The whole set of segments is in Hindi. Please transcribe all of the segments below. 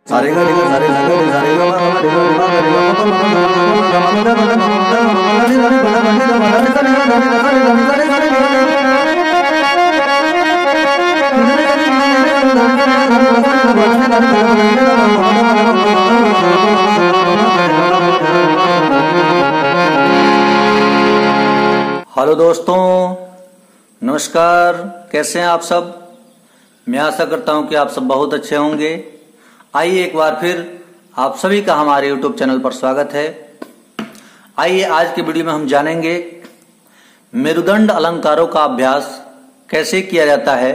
सारे गा रे गा सारे गा रे सारे गा मा गा रे गा मा गा रे गा मा मा गा हेलो दोस्तों, नमस्कार। कैसे हैं आप सब? मैं आशा करता हूं कि आप सब बहुत अच्छे होंगे। आइए एक बार फिर आप सभी का हमारे YouTube चैनल पर स्वागत है। आइए आज के वीडियो में हम जानेंगे मेरुदंड अलंकारों का अभ्यास कैसे किया जाता है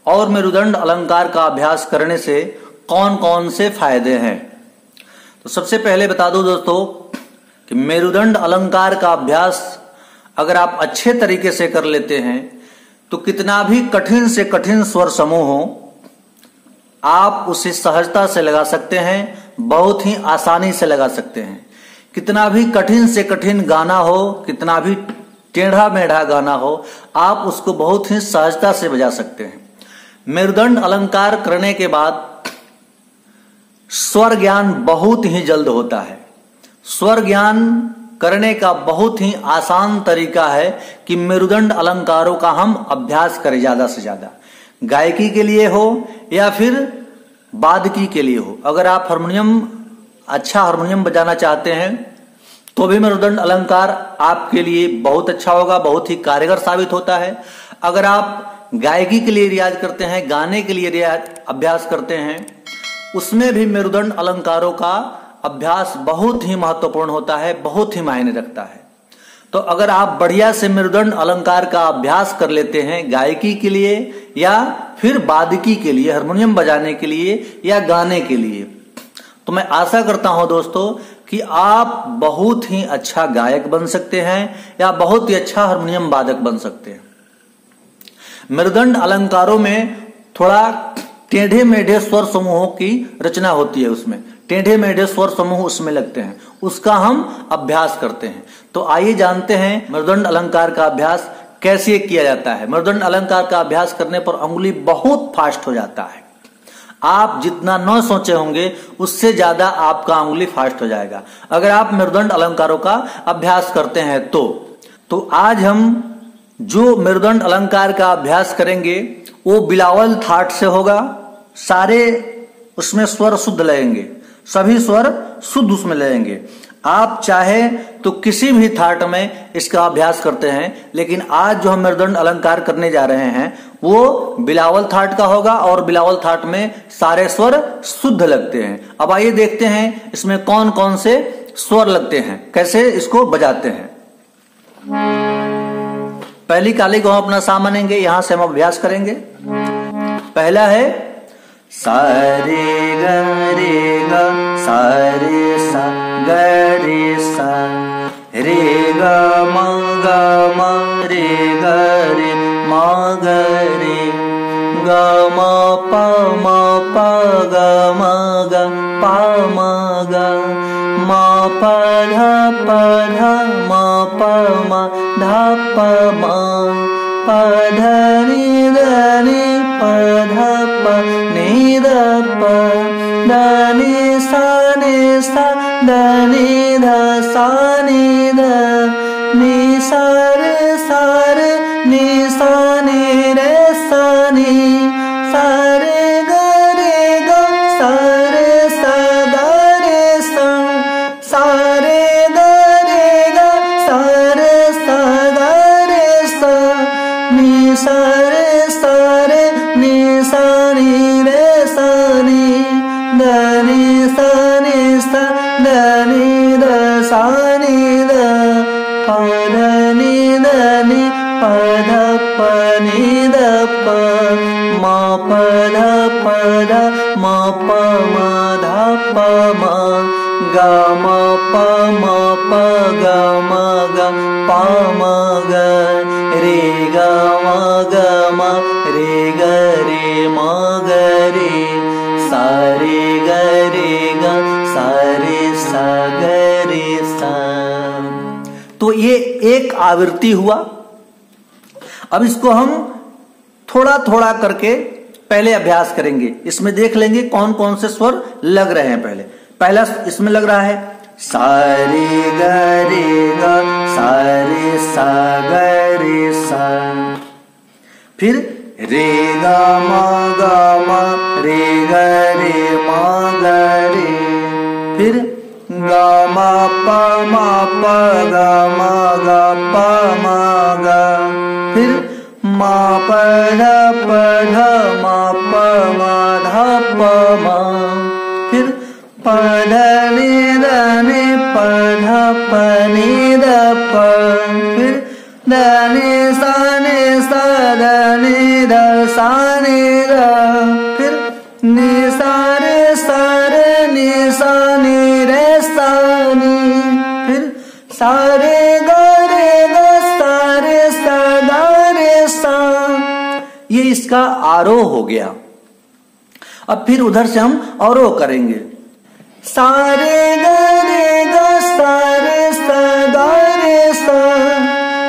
और मेरुदंड अलंकार का अभ्यास करने से कौन कौन से फायदे हैं। तो सबसे पहले बता दूं दोस्तों कि मेरुदंड अलंकार का अभ्यास अगर आप अच्छे तरीके से कर लेते हैं तो कितना भी कठिन से कठिन स्वर समूह हो आप उसे सहजता से लगा सकते हैं, बहुत ही आसानी से लगा सकते हैं। कितना भी कठिन से कठिन गाना हो, कितना भी टेढ़ा मेढ़ा गाना हो, आप उसको बहुत ही सहजता से बजा सकते हैं। मेरुदंड अलंकार करने के बाद स्वर ज्ञान बहुत ही जल्द होता है। स्वर ज्ञान करने का बहुत ही आसान तरीका है कि मेरुदंड अलंकारों का हम अभ्यास करें ज्यादा से ज्यादा। गायकी के लिए हो या फिर वादकी के लिए हो। अगर आप अच्छा हारमोनियम बजाना चाहते हैं तो भी मेरुदंड अलंकार आपके लिए बहुत अच्छा होगा, बहुत ही कारगर साबित होता है। अगर आप गायकी के लिए रियाज करते हैं, गाने के लिए अभ्यास करते हैं, उसमें भी मेरुदंड अलंकारों का अभ्यास बहुत ही महत्वपूर्ण होता है, बहुत ही मायने रखता है। तो अगर आप बढ़िया से मेरुदंड अलंकार का अभ्यास कर लेते हैं गायकी के लिए या फिर वादकी के लिए, हारमोनियम बजाने के लिए या गाने के लिए, तो मैं आशा करता हूं दोस्तों कि आप बहुत ही अच्छा गायक बन सकते हैं या बहुत ही अच्छा हारमोनियम वादक बन सकते हैं। मेरुदंड अलंकारों में थोड़ा टेढ़े मेढ़े स्वर समूहों की रचना होती है, उसमें टेढ़े मेढ़े स्वर समूह उसमें लगते हैं, उसका हम अभ्यास करते हैं। तो आइए जानते हैं मेरुदंड अलंकार का अभ्यास कैसे किया जाता है। मेरुदंड अलंकार का अभ्यास करने पर अंगुली बहुत फास्ट हो जाता है। आप जितना न सोचे होंगे उससे ज्यादा आपका अंगुली फास्ट हो जाएगा अगर आप मेरुदंड अलंकारों का अभ्यास करते हैं तो आज हम जो मेरुदंड अलंकार का अभ्यास करेंगे वो बिलावल थाट से होगा। सारे उसमें स्वर शुद्ध लगेंगे, सभी स्वर शुद्ध उसमें लगेंगे। आप चाहे तो किसी भी थाट में इसका अभ्यास करते हैं, लेकिन आज जो हम मेरुदंड अलंकार करने जा रहे हैं वो बिलावल थाट का होगा और बिलावल थाट में सारे स्वर शुद्ध लगते हैं। अब आइए देखते हैं इसमें कौन कौन से स्वर लगते हैं, कैसे इसको बजाते हैं। पहली काली को हम अपना सा मानेंगे, यहां से हम अभ्यास करेंगे। पहला है सा रे ग रे ग सा रे सा ग रे सा रे ग म रे ग रे म ग रे ग म प ग म ग प म ग म प ध म प म ध प म प ध ni ध ni प ध प ni ध प ध ni सा ध ni ध सा ni ध ni सा रे ni सा ni रे सा ni सा रे ग सा रे सा ग रे सा रे ग सा रे सा ग रे सा ni सा रे ni सा ni रे सा ni ध ni सा ध ni ध सा ni ध प ध ni प ध प ni ध प म प ध म प म ध प म ग म प ग म ग प म ग रे ग म रे ग रे म ग रे सा रे ग सा रे सा ग रे सा। तो ये एक आवृत्ति हुआ। अब इसको हम थोड़ा थोड़ा करके पहले अभ्यास करेंगे। इसमें देख लेंगे कौन कौन से स्वर लग रहे हैं। पहला इसमें लग रहा है सा रे ग रे ग, सा रे सा ग रे सा। फिर रे ग म रे ग रे म ग रे। फिर ग म प ग म प म ग। फिर म प ध म प म ध प म। फिर प ध नि ध नि प ध प नि ध प। फिर ध नि सा ध नि ध सा नि ध। फिर नि सा रे नि सा नि रे सा नि। फिर सा रे ग सा रे सा ग रे सा। ये इसका आरोह हो गया। अब फिर उधर से हम अवरोह करेंगे। सा रे ग सा रे सा ग रे सा।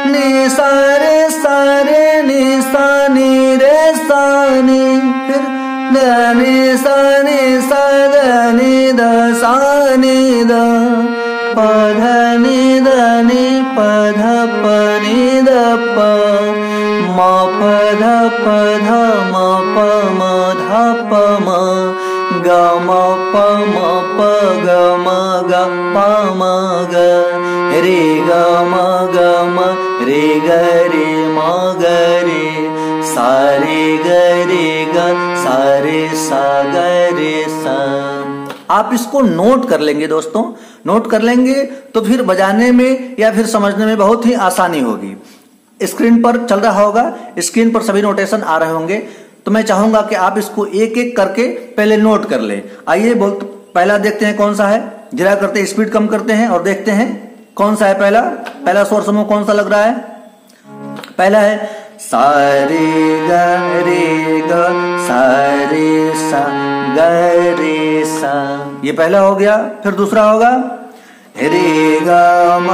नि सा रे नि सा नि रे सा नि। फिर ध नि सा ध नि ध सा नि ध। प ध नि प ध प नि ध प। म प ध म प म ध प म। ग म प ग म ग प म ग। रे ग म रे ग रे म ग रे। सा रे ग सा रे सा ग रे सा। आप इसको नोट कर लेंगे दोस्तों। नोट कर लेंगे तो फिर बजाने में या फिर समझने में बहुत ही आसानी होगी। स्क्रीन पर चल रहा होगा, स्क्रीन पर सभी नोटेशन आ रहे होंगे। तो मैं चाहूंगा कि आप इसको एक एक करके पहले नोट कर ले। आइए पहला देखते हैं कौन सा है। धीरा करते स्पीड कम करते हैं और देखते हैं कौन सा है। पहला स्वर समूह कौन सा लग रहा है। पहला है सा रे ग सा रे सा ग रे सा। ये पहला हो गया। फिर दूसरा होगा रे ग म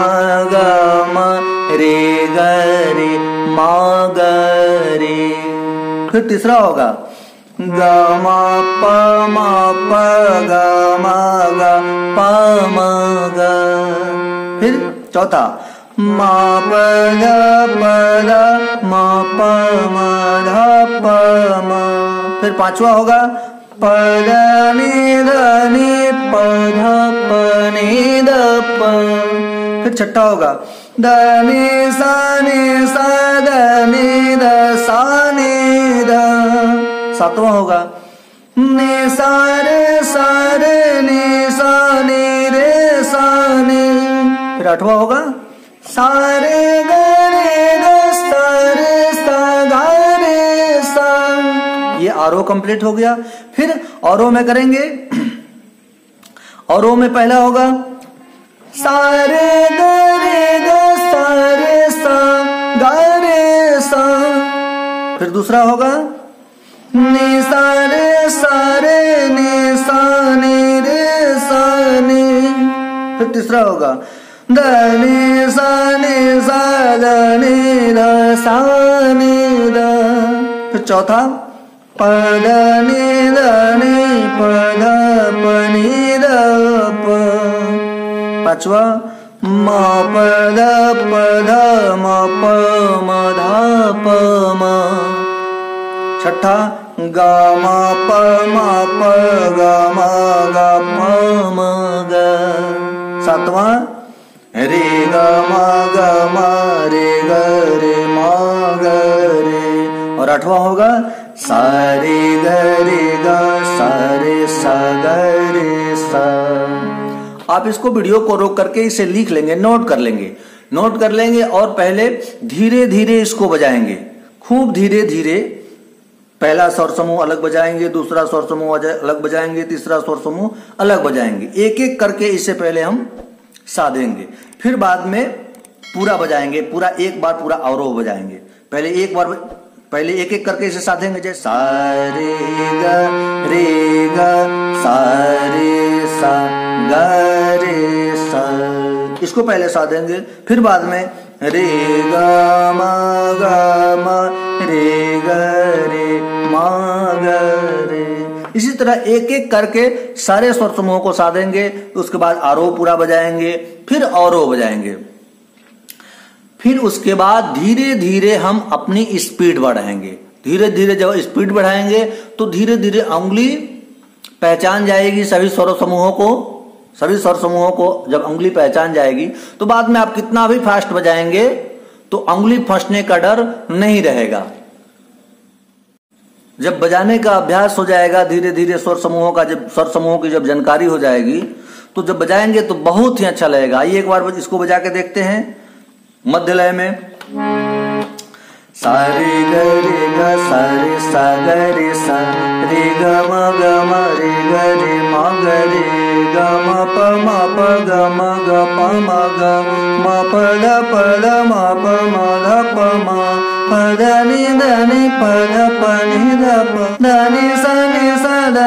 रे ग रे म ग रे। फिर तीसरा होगा ग म प ग म ग प म ग। फिर चौथा म प ध म प म ध प म। फिर पांचवा होगा प ध नि प ध प नि ध प। फिर छठा होगा ध नि सा ध नि ध सा नि ध। सातवां होगा नि सा रे नि सा नि रे सा नि। फिर आठवां होगा सा रे ग सा रे सा ग रे सा। ये आरोह कंप्लीट हो गया। फिर अवरोह में करेंगे। अवरोह में पहला होगा सा रे ग सा रे सा ग रे सा। फिर दूसरा होगा नि सा रे नि सा नि रे सा नि। फिर तीसरा होगा ध नि सा ध नि ध सा नि ध। फिर चौथा प ध नि प ध प नि ध प। पांचवा म प ध म प म ध प म। छठा ग म प ग म ग प म ग। सातवां रे ग म रे ग रे म ग रे। और आठवां होगा सा रे ग सा रे सा ग रे सा। आप इसको वीडियो को रोक करके इसे लिख लेंगे, नोट कर लेंगे और पहले धीरे धीरे इसको बजाएंगे। खूब धीरे धीरे पहला स्वर समूह अलग बजाएंगे, दूसरा स्वर समूह अलग बजाएंगे, तीसरा स्वर समूह अलग बजाएंगे। एक एक करके इसे पहले हम साधेंगे, फिर बाद में पूरा बजाएंगे। पूरा एक बार पूरा अवरोह बजाएंगे। पहले एक एक करके इसे साधेंगे। जैसे सा रे ग सा रे सा ग रे सा। इसको पहले साधेंगे, फिर बाद में रे ग म रे ग रे मा ग रे। इसी तरह एक एक करके सारे स्वर समूहों को साधेंगे, उसके बाद आरोह पूरा बजाएंगे, फिर अवरोह बजाएंगे। फिर उसके बाद धीरे धीरे हम अपनी स्पीड बढ़ाएंगे। धीरे धीरे जब स्पीड बढ़ाएंगे तो धीरे धीरे उंगली पहचान जाएगी सभी स्वर समूहों को। सभी स्वर समूहों को जब उंगली पहचान जाएगी तो बाद में आप कितना भी फास्ट बजाएंगे तो उंगली फंसने का डर नहीं रहेगा। जब बजाने का अभ्यास हो जाएगा, धीरे धीरे स्वर समूहों की जब जानकारी हो जाएगी तो जब बजाएंगे तो बहुत ही अच्छा लगेगा। आइए एक बार इसको बजा के देखते हैं मध्य लय में। सा रे ग रे ग सा रे सा ग रे सा रे ग म रे ग रे म ग रे ग म प ग म ग म द म ध प म प द नि प द प नि सा द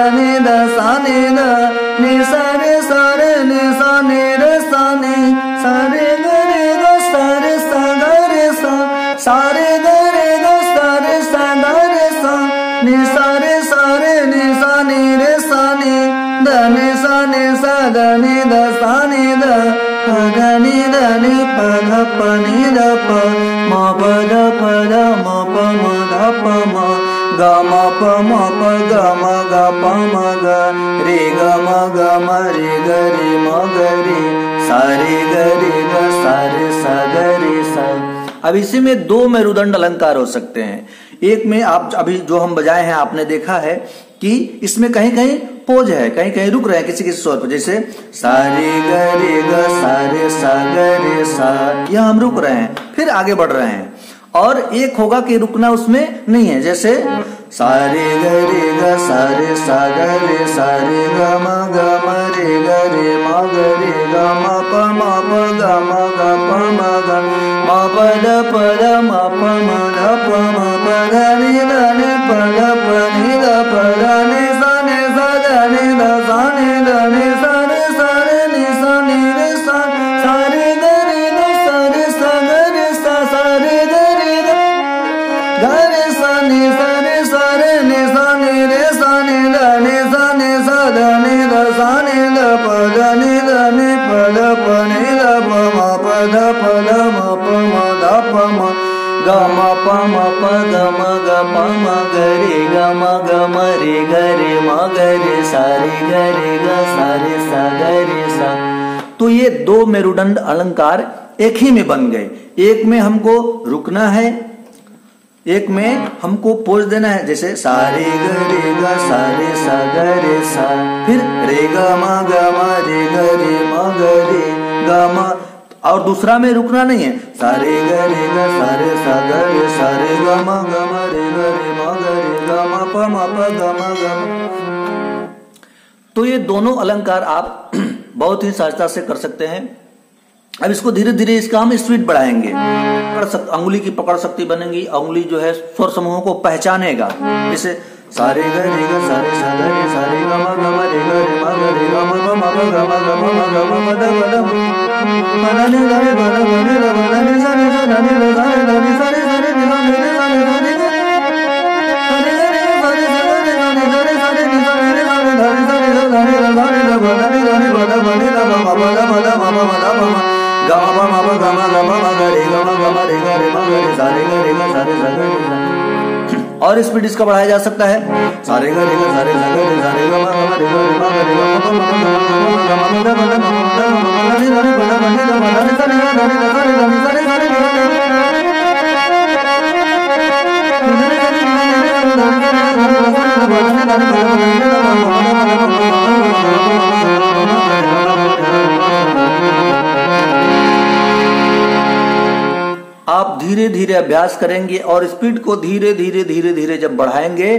सा नि सा रे नि सा नि रे सा नि सा रे ग रे ग सा रे सा ग रे सा सा रे ग रे ग सा रे सा ग रे सा नि सा रे नि सा नि रे सा नि द नि सा द नि द सा नि द प द नि प नि द प म प द म प म ध प म ग म प ग म ग रे ग म रे ग रे म ग रे सा रे ग रे ग सा रे सा ग रे सा। अब इसी में दो मेरुदंड अलंकार हो सकते हैं। एक में आप अभी जो हम बजाए हैं आपने देखा है कि इसमें कहीं कहीं पोज है, कहीं कहीं रुक रहे हैं किसी किसी स्वर पर, जैसे सा रे ग रे ग सा रे सा ग रे सा, यह हम रुक रहे हैं फिर आगे बढ़ रहे हैं। और एक होगा कि रुकना उसमें नहीं है, जैसे सा रे ग रे ग सा रे सा ग रे सा रे ग म रे ग रे म ग रे ग म प ग म ग म प द म ध प म प ध नि प नि द प ध नि सा द नि द सा नि सा रे नि सा नि रे सा सा रे ग रे ग सा रे सा ग रे सा सा रे ग रे ग रे सा नि रे रे सा नि द नि सा द नि द सा नि द प द नि प द प नि द प म प ध प द म प म ध प म ग म प म प ग म ग रे ग म रे ग रे म ग रे सा रे ग रे ग सा रे सा ग रे सा। तो ये दो मेरुदंड अलंकार एक ही में बन गए। एक में हमको रुकना है, एक में हमको पोज देना है, जैसे सा रे ग रे ग सा रे सा ग रे सा, फिर रे ग रे ग रे म ग रे ग म। और दूसरा में रुकना नहीं है, सा रे ग रे ग सा रे सा ग रे सा रे ग रे ग रे म ग रे ग म प ग म। तो ये दोनों अलंकार आप बहुत ही सहजता से कर सकते हैं। अब इसको धीरे धीरे इसका हम स्पीड बढ़ाएंगे, अंगुली की पकड़ शक्ति बनेगी, अंगुली जो है स्वर समूहों को पहचानेगा। जैसे सा रे ग रे ग सा रे सा ग रे सा रे ग म रे ग रे म ग रे ग म प म प ग म ग द प द म द नि ग रे ग द ग रे ग द नि सा रे सा द नि ग सा रे द नि सा रे सा रे नि सा रे सा रे सा रे ग रे सा रे ग रे सा रे सा ग रे सा रे सा रे सा रे नि सा रे रे सा रे ध नि सा रे सा ध नि द सा रे द प द नि द नि प द प नि द प म प द प द म प म द प म ग म प म प ग म ग रे ग म रे ग रे म ग रे सा रे ग रे ग सा रे सा ग रे सा। और स्पीड इसका बढ़ाया जा सकता है, सा रे ग रे ग सा रे सा ग रे सा रे ग म रे ग रे म ग रे ग म प म प ग म द प द म प द म प द नि द नि प द प नि द प द नि सा रे ग द नि द सा रे द नि सा रे सा रे आप धीरे धीरे अभ्यास करेंगे और स्पीड को धीरे धीरे धीरे धीरे जब बढ़ाएंगे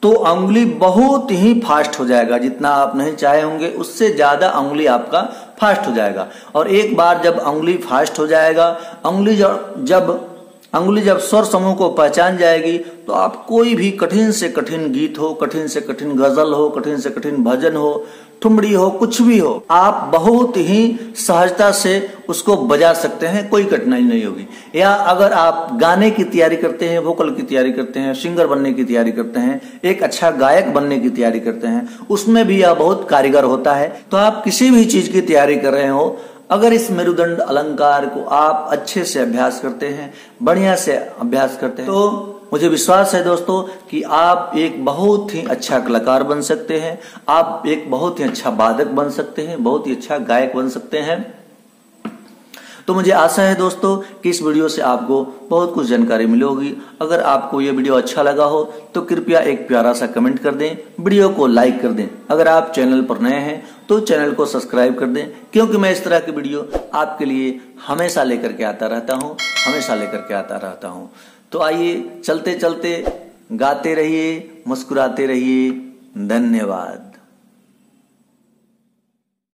तो उंगली बहुत ही फास्ट हो जाएगा। जितना आप नहीं चाहे होंगे उससे ज्यादा उंगली आपका फास्ट हो जाएगा। और एक बार जब उंगली फास्ट हो जाएगा, उंगली जब स्वर समूह को पहचान जाएगी तो आप कोई भी कठिन से कठिन गीत हो, कठिन से कठिन गजल हो, कठिन से कठिन भजन हो, ठुमड़ी हो, कुछ भी हो, आप बहुत ही सहजता से उसको बजा सकते हैं, कोई कठिनाई नहीं होगी। या अगर आप गाने की तैयारी करते हैं, वोकल की तैयारी करते हैं, सिंगर बनने की तैयारी करते हैं, एक अच्छा गायक बनने की तैयारी करते हैं, उसमें भी यह बहुत कारीगर होता है। तो आप किसी भी चीज की तैयारी कर रहे हो, अगर इस मेरुदंड अलंकार को आप अच्छे से अभ्यास करते हैं, बढ़िया से अभ्यास करते हैं, तो मुझे विश्वास है दोस्तों कि आप एक बहुत ही अच्छा कलाकार बन सकते हैं, आप एक बहुत ही अच्छा वादक बन सकते हैं, बहुत ही अच्छा गायक बन सकते हैं। तो मुझे आशा है दोस्तों कि इस वीडियो से आपको बहुत कुछ जानकारी मिली होगी। अगर आपको ये वीडियो अच्छा लगा हो तो कृपया एक प्यारा सा कमेंट कर दें, वीडियो को लाइक कर दें। अगर आप चैनल पर नए हैं तो चैनल को सब्सक्राइब कर दें, क्योंकि मैं इस तरह की वीडियो आपके लिए हमेशा लेकर के आता रहता हूँ। तो आइए चलते चलते गाते रहिए, मुस्कुराते रहिए। धन्यवाद।